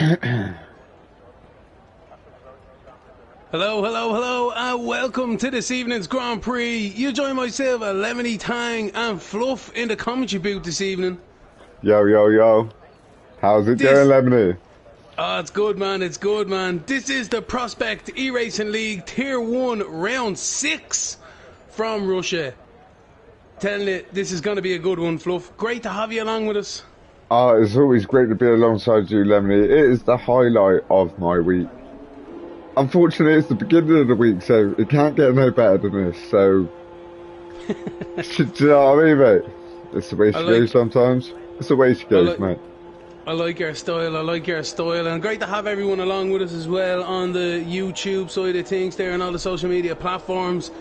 Hello, hello, hello, and welcome to this evening's Grand Prix. You join myself, Lemony Tang, and Fluff in the commentary booth this evening. Yo, yo, yo. How's it going, Lemony? Oh, it's good, man, it's good, man. This is the Prospect eRacing League Tier 1 Round 6 from Russia. Telling you, this is going to be a good one, Fluff. Great to have you along with us. Oh, it's always great to be alongside you, Lemony. It is the highlight of my week. Unfortunately, it's the beginning of the week, so it can't get no better than this, so... Do you know what I mean, mate? It's the way she goes sometimes. It's the way she goes, mate. I like your style, and great to have everyone along with us as well on the YouTube side of things there and all the social media platforms.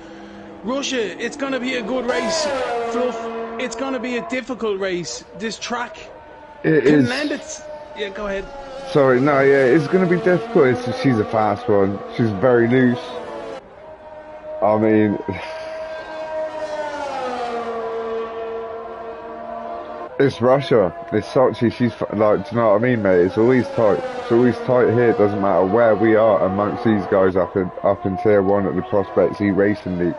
Russia, it's going to be a good race. Fluff, it's going to be a difficult race. This track can lend it... Yeah, go ahead. Sorry, no, yeah, it's going to be difficult. She's a fast one. She's very loose. I mean... It's Russia. It's Sochi. She's like, do you know what I mean, mate? It's always tight. It's always tight here. It doesn't matter where we are amongst these guys up in Tier 1 at the Prospects eRacing League.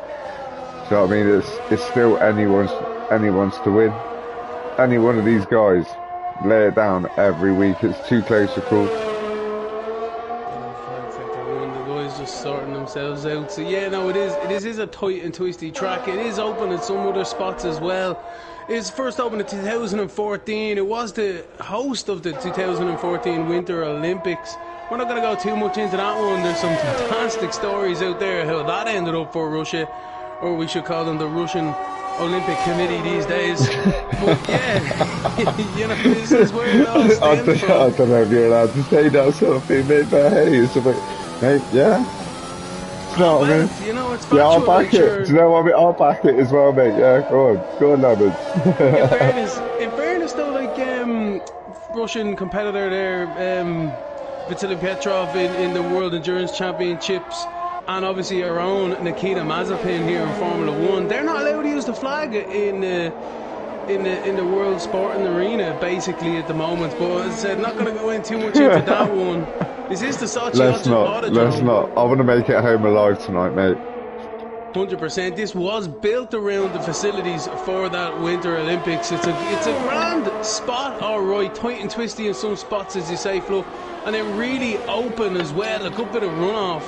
Do you know what I mean? It's still anyone's to win. Any one of these guys lay it down every week. It's too close to call. The guys just sorting themselves out. So yeah, no, it is a tight and twisty track. It is open in some other spots as well. It's first opened in 2014. It was the host of the 2014 Winter Olympics. We're not going to go too much into that one. There's some fantastic stories out there how that ended up for Russia, or we should call them the Russian Olympic Committee these days. But yeah, you know, this is where it all stems from. I don't know if you're allowed to say that sort of thing, mate, but hey, it's about, mate, yeah. You know what I mean? You know, it's factual. Yeah, I'll back it. Do you know what I mean? I'll back it as well, mate. Yeah, go on, Lemon. in fairness, though, like Russian competitor there, Vasily Petrov in the World Endurance Championships, and obviously our own Nikita Mazepin here in Formula One, they're not allowed to use the flag in the world sporting arena basically at the moment. But as I said, not going to go in too much into that one. This is the Sochi Autodrome. Let's not. I want to make it home alive tonight, mate. 100%. This was built around the facilities for that Winter Olympics. It's a grand spot, all right, tight and twisty in some spots, as you say, Flo, and then really open as well. A good bit of runoff,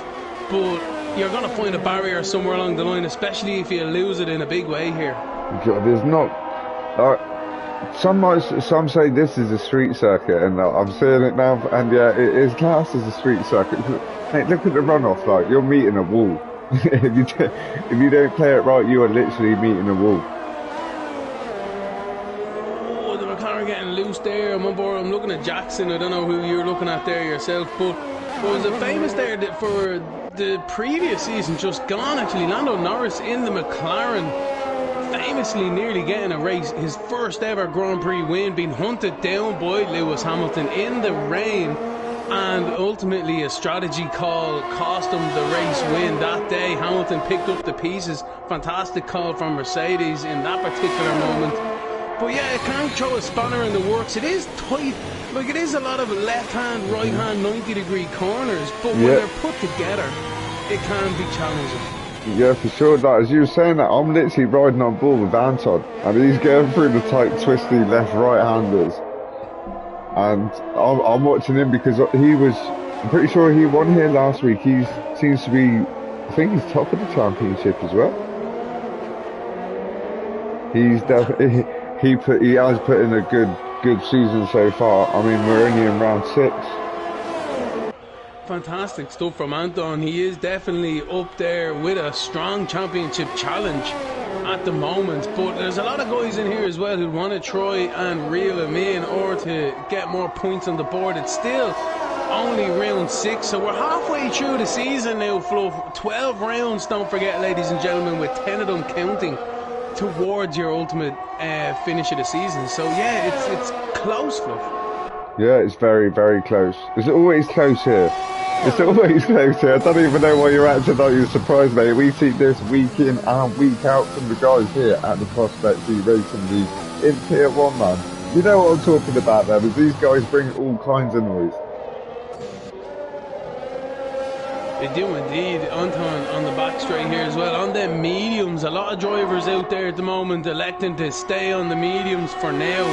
but you're going to find a barrier somewhere along the line, especially if you lose it in a big way here. There's not. Some say this is a street circuit, and I'm seeing it now, and yeah, it is classed as a street circuit. Hey, look at the runoff, like, you're meeting a wall. if you don't play it right, you are literally meeting a wall. Oh, the McLaren getting loose there. I'm on board. I'm looking at Jackson. I don't know who you're looking at there yourself, but was it famous there that for the previous season just gone, actually, Lando Norris in the McLaren, famously nearly getting a race, his first ever Grand Prix win, being hunted down by Lewis Hamilton in the rain, and ultimately a strategy call cost him the race win that day. Hamilton picked up the pieces. Fantastic call from Mercedes in that particular moment. But yeah, it can throw a spanner in the works. It is tight, like it is a lot of left hand, right hand 90-degree corners, but when they're put together, it can be challenging. Yeah, for sure. That, as you were saying that, I'm literally riding on board with Anton, and he's going through the tight, twisty left-right-handers, and I'm watching him because I'm pretty sure he won here last week. He seems to be, I think he's top of the championship as well. He's definitely, he has put in a good season so far. I mean, we're only in round 6. Fantastic stuff from Anton. He is definitely up there with a strong championship challenge at the moment, but there's a lot of guys in here as well who want to try and reel him in or to get more points on the board. It's still only round 6, so we're halfway through the season now, Fluff. 12 rounds, don't forget, ladies and gentlemen, with 10 of them counting towards your ultimate finish of the season. So yeah, it's close, Fluff. Yeah, it's very, very close. It's always close here. It's always close here. I don't even know why you're acting like you're surprised, mate. We see this week in and week out from the guys here at the Prospect eRacing League in Tier 1, man. You know what I'm talking about there, because these guys bring all kinds of noise. They do indeed. Anton on the back straight here as well. On the mediums, a lot of drivers out there at the moment electing to stay on the mediums for now.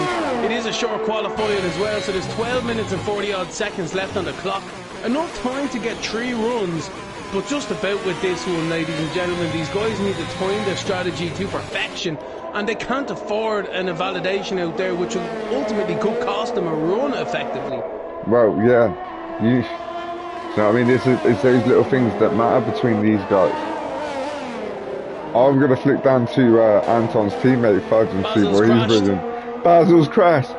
It is a short qualifying as well, so there's 12 minutes and 40 odd seconds left on the clock. Enough time to get 3 runs, but just about with this one, ladies and gentlemen, these guys need to time their strategy to perfection, and they can't afford an invalidation out there, which ultimately could cost them a run effectively. Well, yeah. You know what I mean? It's those little things that matter between these guys. I'm going to flick down to Anton's teammate, Fudge, and see what he's ridden. Basil's crashed.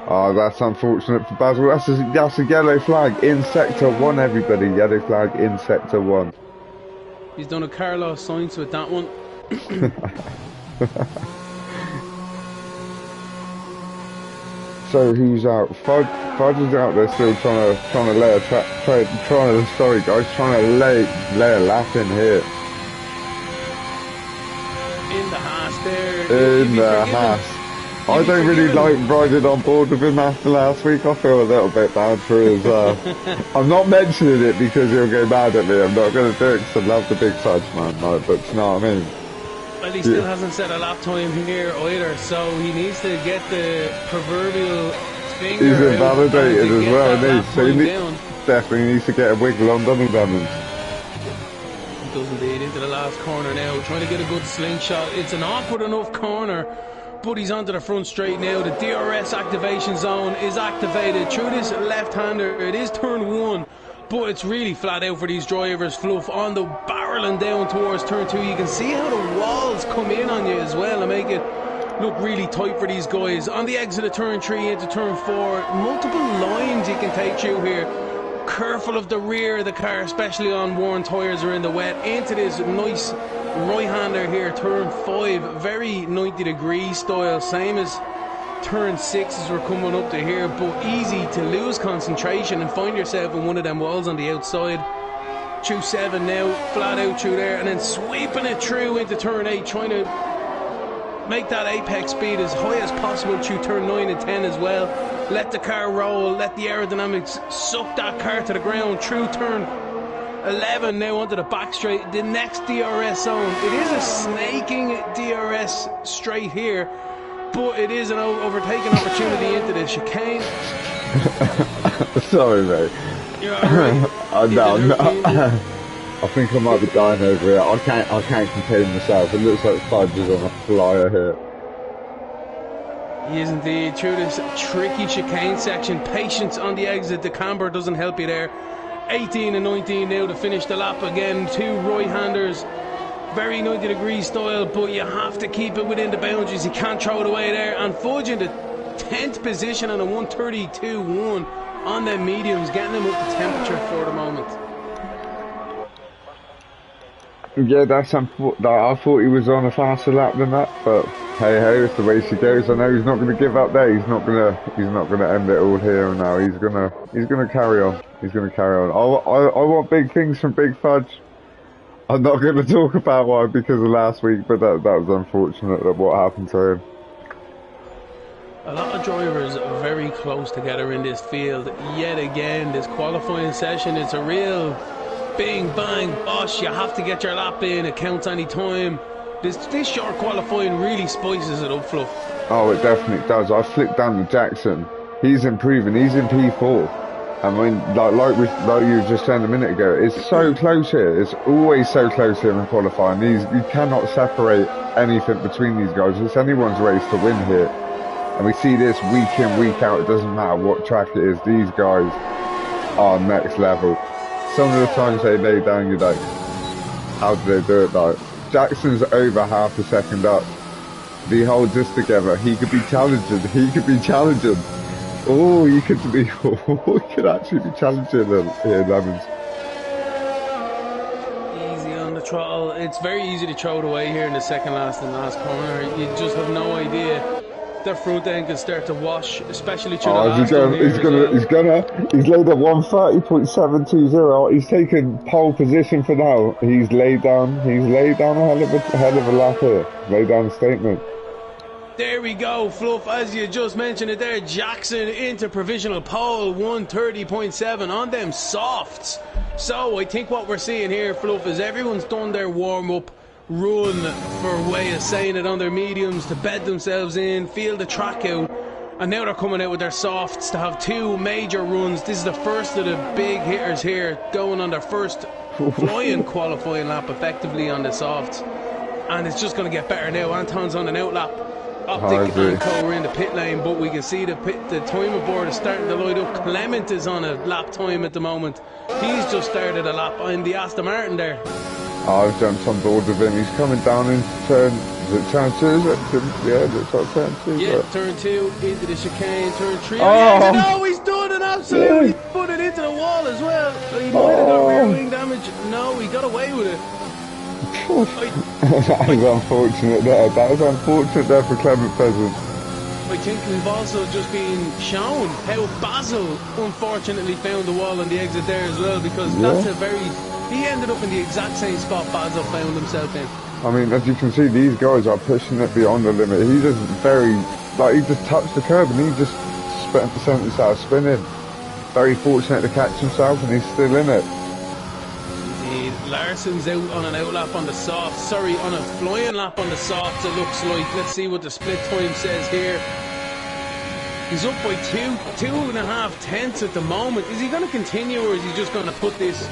Oh, that's unfortunate for Basil. That's a yellow flag in Sector 1, everybody. Yellow flag in Sector 1. He's done a Carlos Sainz with that one. So who's out? Fudge is out there still trying to lay a trying to lay a lap in here. In the Haas there. In the Haas. I don't really like riding on board with him after last week. I feel a little bit bad for him as well. I'm not mentioning it because he'll get mad at me. I'm not going to do it because I love the big Fudge, man. Like, but you know what I mean? Well, he still hasn't set a lap time here either, so he needs to get the proverbial finger. He's invalidated as well, isn't he? So he definitely needs to get a wiggle on, doesn't he, Damons? He does indeed, into the last corner now, trying to get a good slingshot. It's an awkward enough corner, but he's onto the front straight now. The DRS activation zone is activated through this left-hander. It is turn 1. But it's really flat out for these drivers. Fluff on the barrel and down towards turn 2. You can see how the walls come in on you as well and make it look really tight for these guys. On the exit of turn 3 into turn 4, multiple lines you can take through here. Careful of the rear of the car, especially on worn tyres or in the wet. Into this nice right-hander here, turn 5. Very 90-degree style, same as turn 6 as we're coming up to here, but easy to lose concentration and find yourself in one of them walls on the outside. Through 7 now, flat out through there, and then sweeping it through into turn 8, trying to make that apex speed as high as possible through turn 9 and 10 as well. Let the car roll, let the aerodynamics suck that car to the ground through turn 11 now onto the back straight, the next DRS zone. It is a snaking DRS straight here, but it is an overtaking opportunity into the chicane. Sorry, mate. You're alright. No. I think I might be dying over here. I can't contain myself. It looks like Fudge is on a flyer here. He is indeed through this tricky chicane section. Patience on the exit. The camber doesn't help you there. 18 and 19 now to finish the lap again. 2 right-handers. Very 90-degree style, but you have to keep it within the boundaries. You can't throw it away there. And Fudge in the 10th position on a 132.1 on the mediums, getting them up to temperature for the moment. Yeah, I thought he was on a faster lap than that, but hey ho, it's the way she goes. I know he's not going to give up there. He's not going to end it all here and now. He's going to carry on. He's going to carry on. I want big things from Big Fudge. I'm not going to talk about why because of last week, but that was unfortunate that what happened to him. A lot of drivers are very close together in this field. Yet again, this qualifying session, it's a real bing, bang, bosh. You have to get your lap in. It counts any time. This short qualifying really spices it up, Fluff. Oh, it definitely does. I flicked down to Jackson. He's improving. He's in P4. I mean, like you were just saying a minute ago, it's so close here. It's always so close here in qualifying. You cannot separate anything between these guys. It's anyone's race to win here. And we see this week in, week out. It doesn't matter what track it is. These guys are next level. Some of the times they lay down, you're like, how do they do it? Like, Jackson's over half a second up. If he holds this together, he could be challenging. Oh, he could actually be challenging here, Lemons. Easy on the throttle. It's very easy to throw it away here in the second last and last corner. You just have no idea. Their front end can start to wash, especially through the last one here. He's laid at 130.720. He's taken pole position for now. He's laid down a hell of a lap here. Laid down a statement. There we go, Fluff, as you just mentioned it there, Jackson into provisional pole, 130.7 on them softs. So I think what we're seeing here, Fluff, is everyone's done their warm-up run, for way of saying it, on their mediums to bed themselves in, feel the track out, and now they're coming out with their softs to have two major runs. This is the first of the big hitters here going on their first flying qualifying lap effectively on the softs, and it's just going to get better now. Anton's on an out lap. Optic and Co are in the pit lane, but we can see the timer board is starting to light up. Clement is on a lap time at the moment. He's just started a lap in the Aston Martin there. I've jumped on board with him. He's coming down in turn 2, is it? Yeah, it's like turn 2. Yeah, turn 2 into the chicane, turn 3. Oh, no, he's done it absolutely. Yeah. Put it into the wall as well. He might have got rear wing damage. No, he got away with it. That was unfortunate there. That was unfortunate there for Clement Pheasant. I think we've also just been shown how Basil unfortunately found the wall on the exit there as well, because that's a very... He ended up in the exact same spot Basil found himself in. I mean, as you can see, these guys are pushing it beyond the limit. He just he just touched the curb and he just started spinning. Very fortunate to catch himself, and he's still in it. Larson's out on an out lap on the soft, sorry, on a flying lap on the softs, it looks like. Let's see what the split time says here. He's up by 2.5 tenths at the moment. Is he going to continue, or is he just going to put this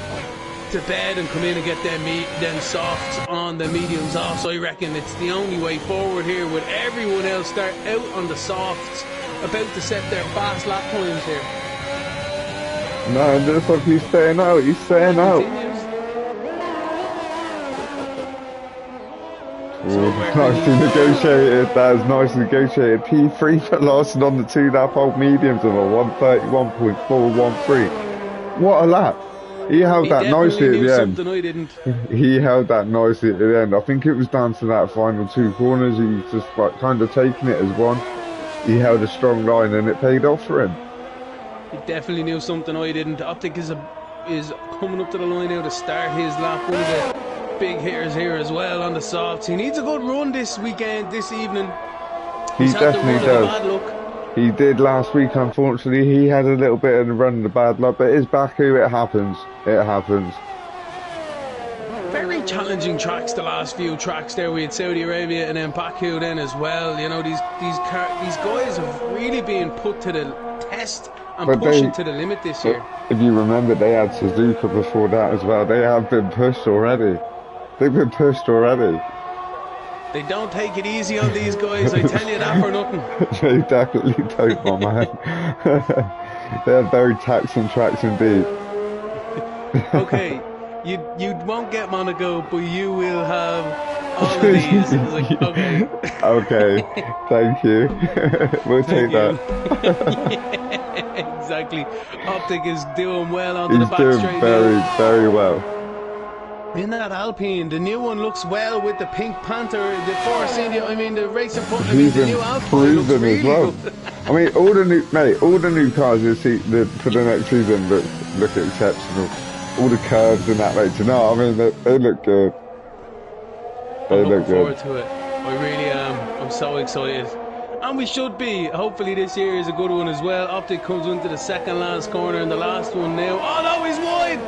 to bed and come in and get them softs on the mediums off? So I reckon it's the only way forward here, with everyone else start out on the softs, about to set their fast lap times here. No, it looks like he's staying out, Nicely negotiated. That is nicely negotiated. P3 for Larson on the 2 lap old mediums of a 131.413. What a lap! He held that nicely at the end. I didn't. He held that nicely at the end. I think it was down to that final 2 corners. He was just like kind of taking it as one. He held a strong line and it paid off for him. He definitely knew something I didn't. Optic is coming up to the line now to start his lap. One of the big hitters here as well on the softs. He needs a good run this weekend, this evening. He definitely does. Bad luck. He did last week, unfortunately. He had a little bit of the run of the bad luck, but it's Baku, it happens. It happens. Very challenging tracks, the last few tracks there. We had Saudi Arabia and then Baku then as well. You know, these guys have really been put to the test and pushing to the limit this year. If you remember, they had Suzuka before that as well. They have been pushed already. They've been pushed already. They don't take it easy on these guys, I tell you that for nothing. They definitely don't, my man. They're very taxing tracks indeed. Okay, you won't get Monaco, but you will have all of these. Like, okay. Okay, thank you. We'll take that. Yeah, exactly. Optic is doing well onto the back straight. He's doing very, very well. In that Alpine, the new one looks well with the Pink Panther, the Force India, the Racing Point, the new Alpine looks really as well. Good. I mean, all the new cars you see for the next season look exceptional. All the curves and that, mate. You know, I mean, they look good. I'm looking forward to it. I really am. I'm so excited. And we should be. Hopefully this year is a good one as well. Optic comes into the second last corner and the last one now. Oh no, he's wide!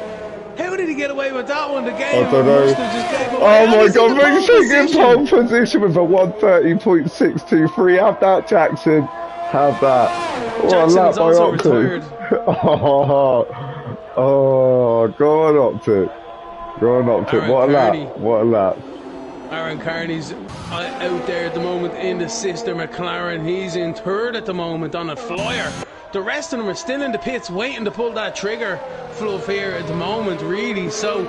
How did he get away with that one? The game I don't know. just gave away. Oh my god, Racing in pole position with a 130.623. Have that, Jackson. Have that. Jackson is also retired. Oh, go on, Optic. Go on, Optic. What a lap. What a lap. Aaron Carney's out there at the moment in the sister McLaren. He's in third at the moment on a flyer. The rest of them are still in the pits waiting to pull that trigger, Fluff, here at the moment, really. So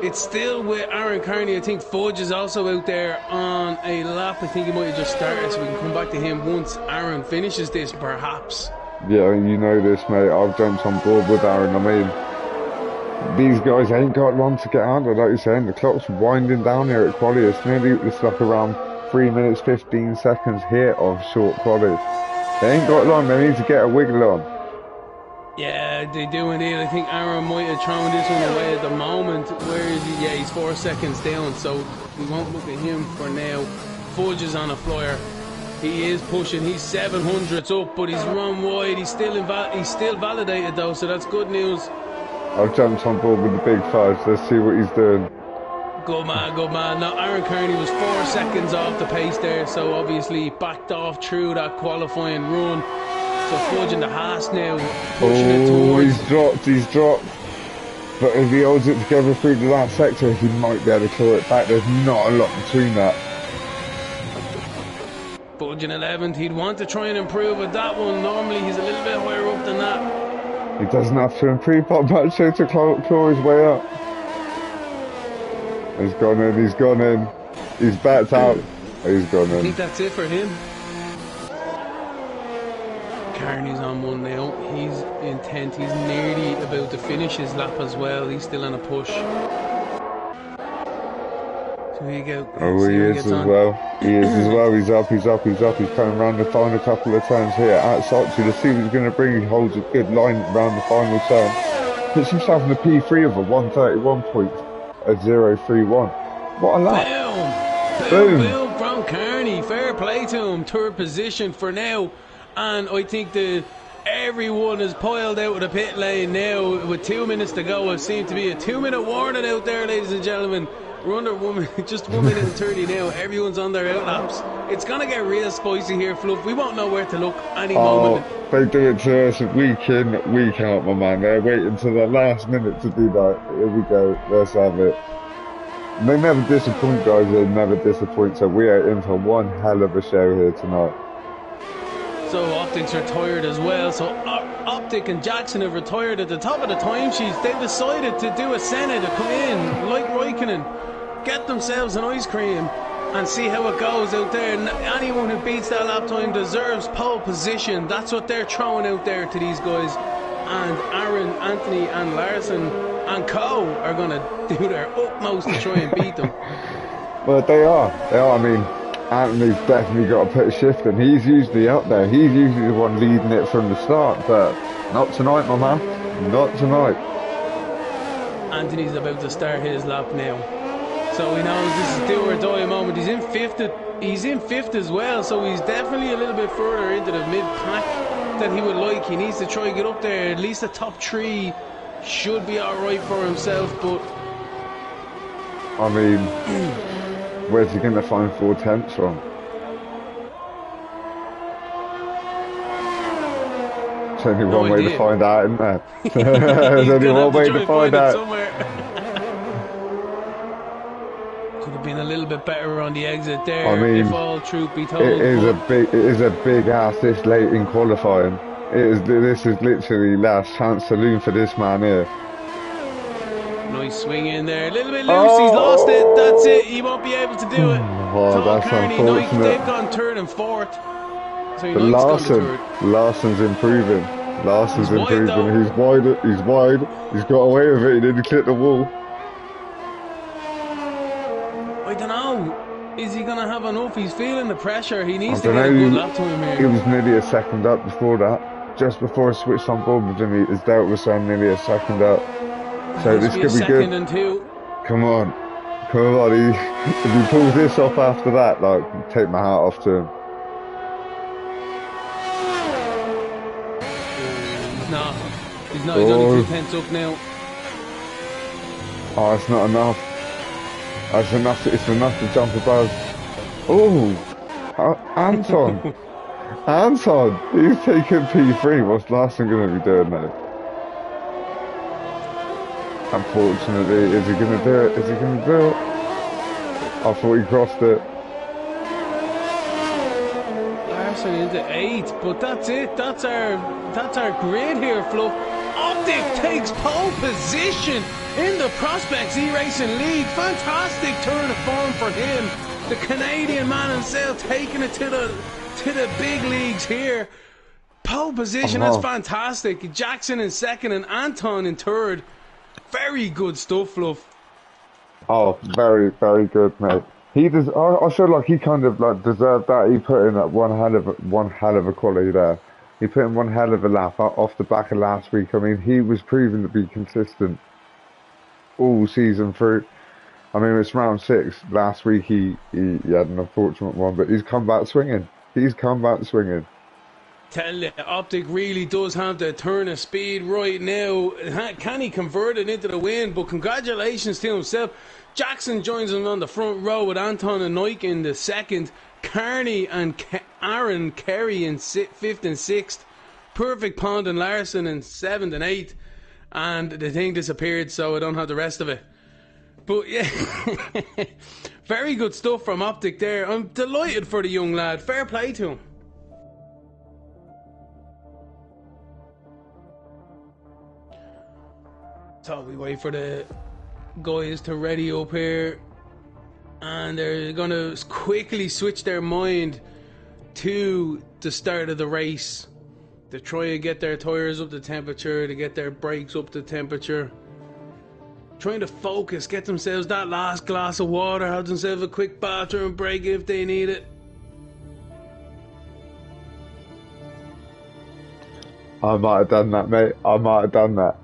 it's still with Aaron Carney. I think Fudge is also out there on a lap. I think he might have just started, so we can come back to him once Aaron finishes this, perhaps. Yeah, you know this, mate. I've jumped on board with Aaron. I mean, these guys ain't got long to get under, like you're saying. The clock's winding down here at quali. It's like around 3 minutes 15 seconds here of short quali. They ain't got long. They need to get a wiggle on. Yeah, they do indeed. I think Aaron might have thrown this one away at the moment. Where is he? Yeah, he's 4 seconds down, so we won't look at him for now. Fudge is on a flyer. He is pushing. He's 700s up, but he's run wide. He's still validated though, so that's good news. I've jumped on board with the big fives. Let's see what he's doing. Good man, good man. Now, Aaron Kearney was 4 seconds off the pace there, so obviously backed off through that qualifying run. So fudging the Haas now, pushing it towards... he's dropped. But if he holds it together through the last sector, he might be able to claw it back. There's not a lot between that. Fudging 11th, he'd want to try and improve with that one. Normally he's a little bit higher up than that. He doesn't have to improve but much so to claw his way up. He's gone in, he's gone in. He's backed out. He's gone in. I think that's it for him. Carney's on one now. He's intent. He's nearly about to finish his lap as well. He's still on a push. So here you go. Oh, he is as well. He is as well. He's up, he's up, he's up. He's coming around the final couple of turns here at Sochi. Let's see what he's going to bring. He holds a good line around the final turn. Puts himself in the P3 of a 131.031. What a lap. Boom from Kearney. Fair play to him. Third position for now. And I think everyone is piled out of the pit lane now with 2 minutes to go. It seemed to be a 2-minute warning out there, ladies and gentlemen. We're under just 1 minute and 30 now. Everyone's on their outlaps. It's going to get real spicy here, Fluff. We won't know where to look any moment. They do it to us week in, week out, my man. They're waiting to the last minute to do that. Here we go. Let's have it. They never disappoint, guys. They never disappoint. So we are in for one hell of a show here tonight. So Optic's retired as well. So Optic and Jackson have retired at the top of the timesheets. They've decided to do a Senna to come in, like Raikkonen, get themselves an ice cream and see how it goes out there. And anyone who beats that lap time deserves pole position. That's what they're throwing out there to these guys. And Aaron, Anthony and Larson and Co are going to do their utmost to try and beat them. Well, they are. I mean, Anthony's definitely got to put a shift in. He's usually up there. He's usually the one leading it from the start, but not tonight, my man. Not tonight. Anthony's about to start his lap now. So he knows this is do or die moment. He's in fifth as well, so he's definitely a little bit further into the mid-pack than he would like. He needs to try and get up there. At least the top 3 should be alright for himself, but... I mean... where's he going to find 4/10 from? There's only one way to find out, isn't there? There's only one way to find out. Could have been a little bit better on the exit there, I mean, if all truth be told. It is a big ass this late in qualifying. This is literally last chance saloon for this man here. Nice swing in there, a little bit loose, he's lost it, that's it, he won't be able to do it. Oh, that's unfortunate. They've gone third and fourth. So but Larson's improving. Larson's improving, he's wide, he's got away with it, he didn't clip the wall. I don't know, is he going to have enough? He's feeling the pressure, he needs to get a good lap to him here. He was nearly a second up before that. Just before I switched on board with Jimmy, his doubt was saying nearly a second up. So this could be good. And 2. Come on. If he pulls this off after that, like, take my hat off to him. He's only 2/10 up now. Oh, it's not enough. It's enough to jump above. Oh, Anton. Anton, he's taking P3. What's Larson going to be doing now? Unfortunately, is he going to do it? Is he going to do it? I thought he crossed it. Larson into 8th, but that's it. That's our grid here, Fluff. Optic takes pole position in the Prospects eRacing League. Fantastic turn of form for him. The Canadian man himself taking it to the big leagues here. Pole position, that's fantastic. Jackson in 2nd and Anton in 3rd. Very good stuff, Fluff. Oh, very, very good, mate. I feel like he kind of like deserved that. He put in that one hell of a quality there. He put in one hell of a lap off the back of last week. I mean, he was proven to be consistent all season through. I mean, it's round 6. Last week he had an unfortunate one, but he's come back swinging. He's come back swinging. Tell you, Optic really does have the turn of speed right now. Can he convert it into the win? But congratulations to himself. Jackson joins him on the front row with Anton and Nike in the second. Carney and Aaron Kerry in fifth and sixth. Perfect Pond and Larson in seventh and eighth. And the thing disappeared, so I don't have the rest of it. But yeah, very good stuff from Optic there. I'm delighted for the young lad. Fair play to him. So we wait for the guys to ready up here, and they're going to quickly switch their mind to the start of the race to try and get their tyres up to temperature, to get their brakes up to temperature, trying to focus, get themselves that last glass of water, have themselves a quick bathroom break if they need it. I might have done that, mate. I might have done that.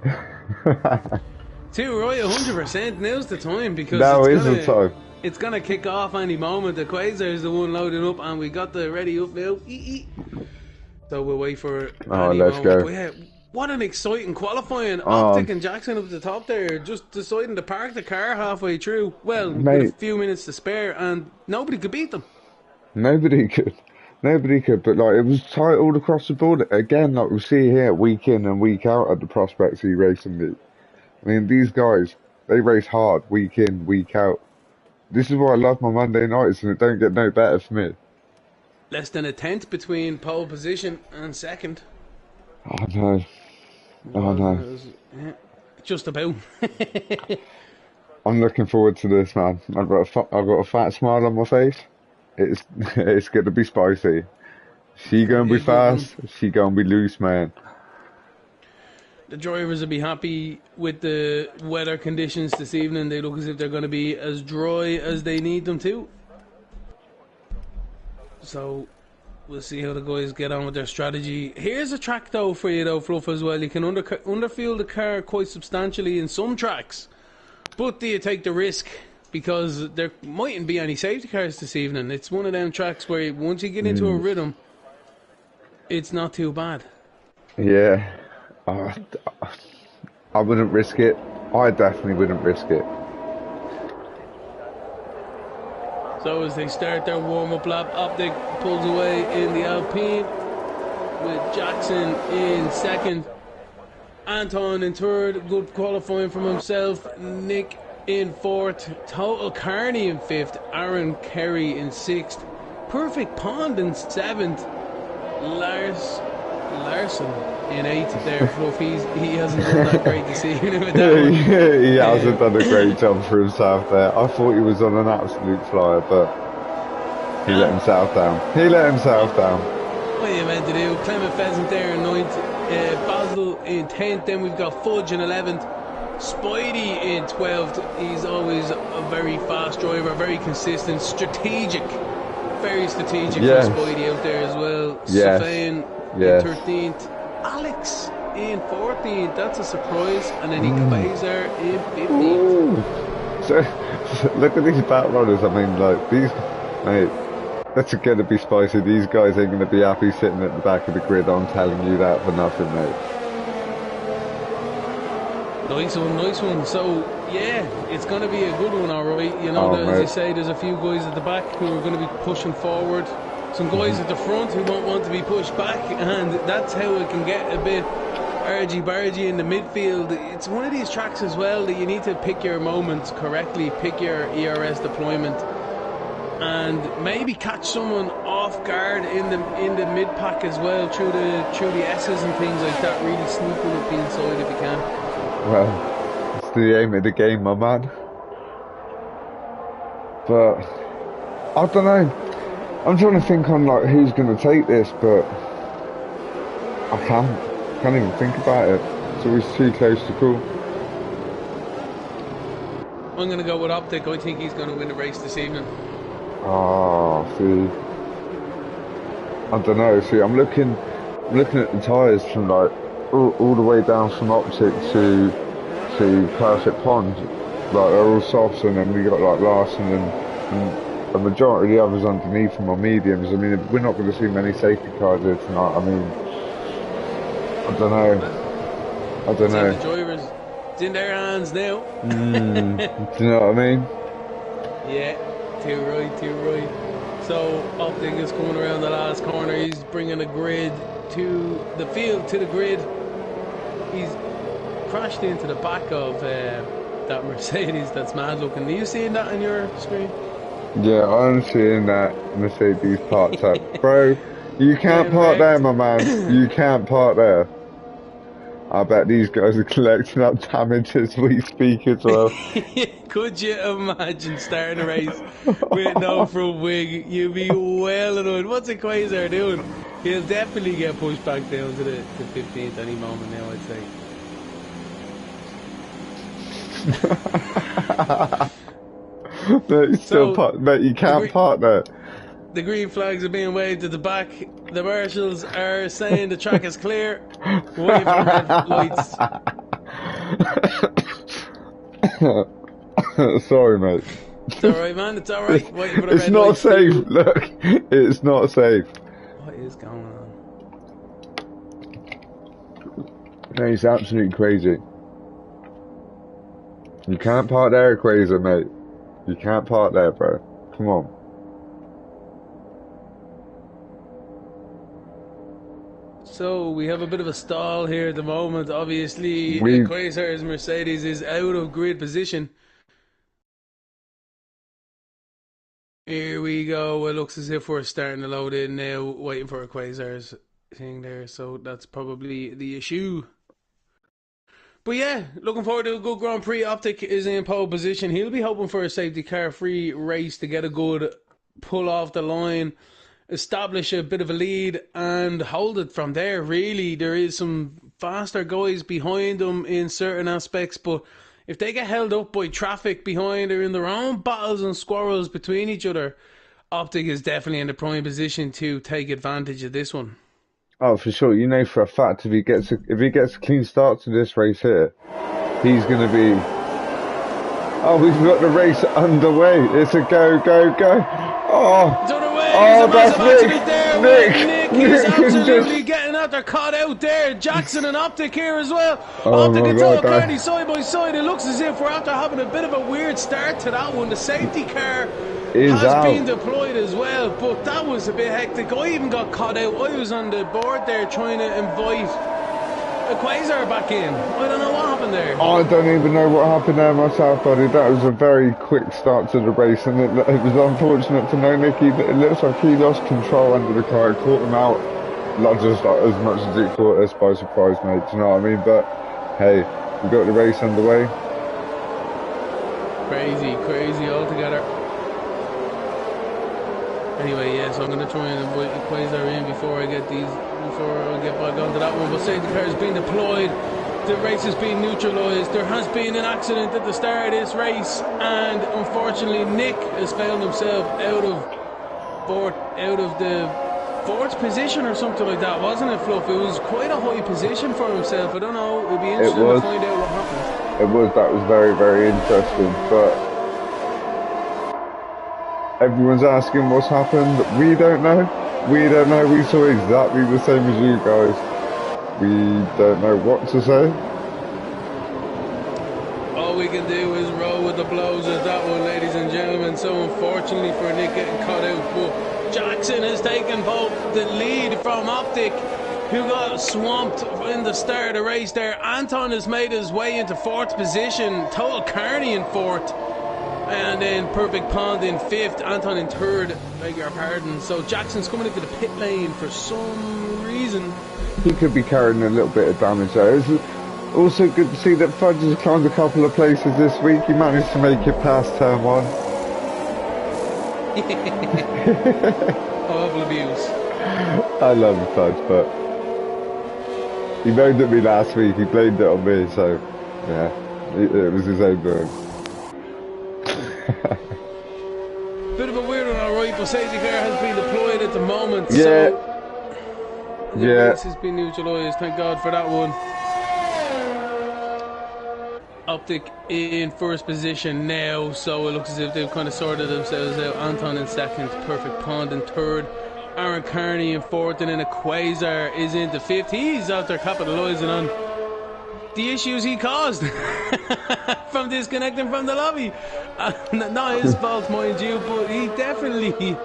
Too right, 100%. Now's the time, because now is the time. It's gonna kick off any moment. The Quasar is the one loading up, and we got the ready up now. So we'll wait for. Oh, let's go. But yeah, what an exciting qualifying! Optic and Jackson up the top there, just deciding to park the car halfway through. Well, mate, with a few minutes to spare, and nobody could beat them. Nobody could. Nobody could, but like, it was tight all across the board. Again, like we see here, week in and week out at the Prospects eRacing League. I mean, these guys, they race hard, week in, week out. This is why I love my Monday nights, and it don't get no better for me. Less than a tenth between pole position and second. Oh no. Oh no. Yeah, just about. I'm looking forward to this, man. I've got a fat smile on my face. It's going to be spicy. She going to be fast. She going to be loose, man. The drivers will be happy with the weather conditions this evening. They look as if they're going to be as dry as they need them to. So we'll see how the guys get on with their strategy. Here's a track though for you though, Fluff, as well. You can underfield the car quite substantially in some tracks. But do you take the risk? Because there mightn't be any safety cars this evening. It's one of them tracks where once you get into a rhythm, it's not too bad. Yeah. I wouldn't risk it. I definitely wouldn't risk it. So as they start their warm-up lap, Optic pulls away in the Alpine with Jackson in second. Anton in third, good qualifying from himself. Nick in fourth, Total Carney in fifth, Aaron Kerry in sixth, Perfect Pond in seventh, Larson in eighth there. Fluff, he hasn't done that great this evening with that one. He hasn't done a great job for himself there. I thought he was on an absolute flyer, but he let himself down. He let himself down. What are you meant to do? Clement Pheasant there in ninth, Basil in 10th, then we've got Fudge in 11th, Spidey in 12th. He's always a very fast driver, very consistent, very strategic for Spidey out there as well. Yes. Safane in 13th, Alex in 14th, that's a surprise, and then Quasar in 15th. So look at these back runners. I mean, like, these, mate, that's going to be spicy. These guys ain't going to be happy sitting at the back of the grid. I'm telling you that for nothing, mate. Nice one. So, yeah, it's going to be a good one, alright. You know, as you say, there's a few guys at the back who are going to be pushing forward. Some guys at the front who don't want to be pushed back, and that's how it can get a bit argy-bargy in the midfield. It's one of these tracks as well that you need to pick your moments correctly, pick your ERS deployment, and maybe catch someone off guard in the mid pack as well, through the S's and things like that. Really sneaking up the inside if you can. Well, it's the aim of the game, my man. But I don't know. I'm trying to think on like who's going to take this, but I can't even think about it. It's always too close to call. I'm going to go with Optic. I think he's going to win the race this evening. Oh, see, I don't know. See, I'm looking at the tyres from like all the way down from Optic to Perfect Pond. Like they're all softs, and then we got like Larson a majority of the others underneath them are mediums. I mean, we're not going to see many safety cars here tonight. I mean, I don't know. I don't know. The drivers, it's in their hands now. Do you know what I mean? Yeah, too right, too right. So Optic is coming around the last corner. He's bringing the grid to the field, to the grid. He's crashed into the back of that Mercedes that's mad looking. Are you seeing that on your screen? Yeah, I'm seeing that Mercedes parked up. Bro, you can't park there, my man. You can't park there. I bet these guys are collecting up damage as we speak as well. Could you imagine starting a race with no front wing? You'd be well annoyed. What's a Quasar doing? He'll definitely get pushed back down to the 15th any moment now, I'd say. Mate, mate, you can't park there. The green flags are being waved at the back. The marshals are saying the track is clear. Waiting for red lights. Sorry, mate. It's alright, man. It's alright. Waiting for the it's red not lights. safe. Look, it's not safe. What is going on? No, it's absolutely crazy. You can't park there, Quasar, mate. You can't park there, bro. Come on. So we have a bit of a stall here at the moment. Obviously, Quasar's Mercedes is out of grid position. Here we go. It looks as if we're starting to load in now, waiting for a Quasar's thing there. So that's probably the issue. But yeah, looking forward to a good Grand Prix. Optic is in pole position. He'll be hoping for a safety car free race to get a good pull off the line, establish a bit of a lead and hold it from there. Really, there is some faster guys behind them in certain aspects, but if they get held up by traffic behind or in their own battles and squirrels between each other, Optic is definitely in the prime position to take advantage of this one. Oh, for sure. You know for a fact if he gets a clean start to this race here, he's going to be... Oh, we've got the race underway. It's a go, go, go. Oh, it's underway. Oh, that's Nick is absolutely getting out there, caught out there. Jackson and Optic here as well. Optic and Joe Carney side by side. It looks as if we're after having a bit of a weird start to that one. The safety car has been deployed as well, but that was a bit hectic. I even got caught out. I was on the board there trying to invite a Quasar back in. I don't know what happened there. I don't even know what happened there myself, buddy. That was a very quick start to the race, and it was unfortunate to know Nicky. It looks like he lost control under the car. It caught him out, not just like, as much as it caught us by surprise, mate. Do you know what I mean? But hey, we got the race underway. Crazy altogether. Anyway, yeah, so I'm going to try and invite the Quasar in before I get back onto that one. But safety car has been deployed. The race has been neutralised. There has been an accident at the start of this race, and unfortunately Nick has found himself out of the fourth position or something like that, wasn't it, Fluff? It was quite a high position for himself. I don't know. It'd be interesting to find out what happened. It was. That was very, very interesting. But everyone's asking what's happened. We don't know. We don't know. We saw exactly the same as you guys. We don't know what to say. All we can do is roll with the blows at that one, ladies and gentlemen. So unfortunately for Nick getting caught out, but Jackson has taken both the lead from Optic, who got swamped in the start of the race there. Anton has made his way into fourth position. Total Carney in fourth. And then Perfect Pond in fifth, Anton in third, beg your pardon. So Jackson's coming into the pit lane for some reason. He could be carrying a little bit of damage there. It's also good to see that Fudge has climbed a couple of places this week. He managed to make it past turn one. Awful abuse. I love Fudge, but he moaned at me last week. He blamed it on me, so yeah, it was his own doing. Bit of a weird one, alright, but safety car has been deployed at the moment. Yeah. So the race has been neutralised, thank God for that one. Optic in first position now, so it looks as if they've kind of sorted themselves out. Anton in second, Perfect Pond in third, Aaron Carney in fourth, and then a Quasar is into fifth. He's after capitalising on the issues he caused from disconnecting from the lobby. Not his fault, mind you, but he definitely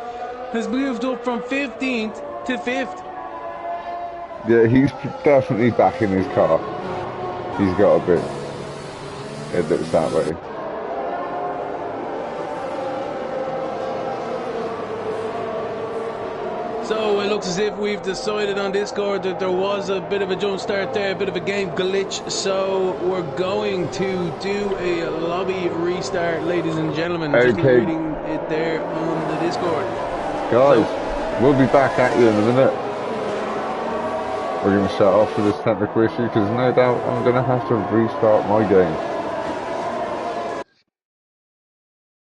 has moved up from 15th to 5th. Yeah, he's definitely back in his car. He's got a bit. It looks that way. So it looks as if we've decided on Discord that there was a bit of a jump start there, a bit of a game glitch. So we're going to do a lobby restart, ladies and gentlemen. Okay. Just reading it there on the Discord. Guys, we'll be back at you in a minute. We're going to shut off for this technical issue because no doubt I'm going to have to restart my game.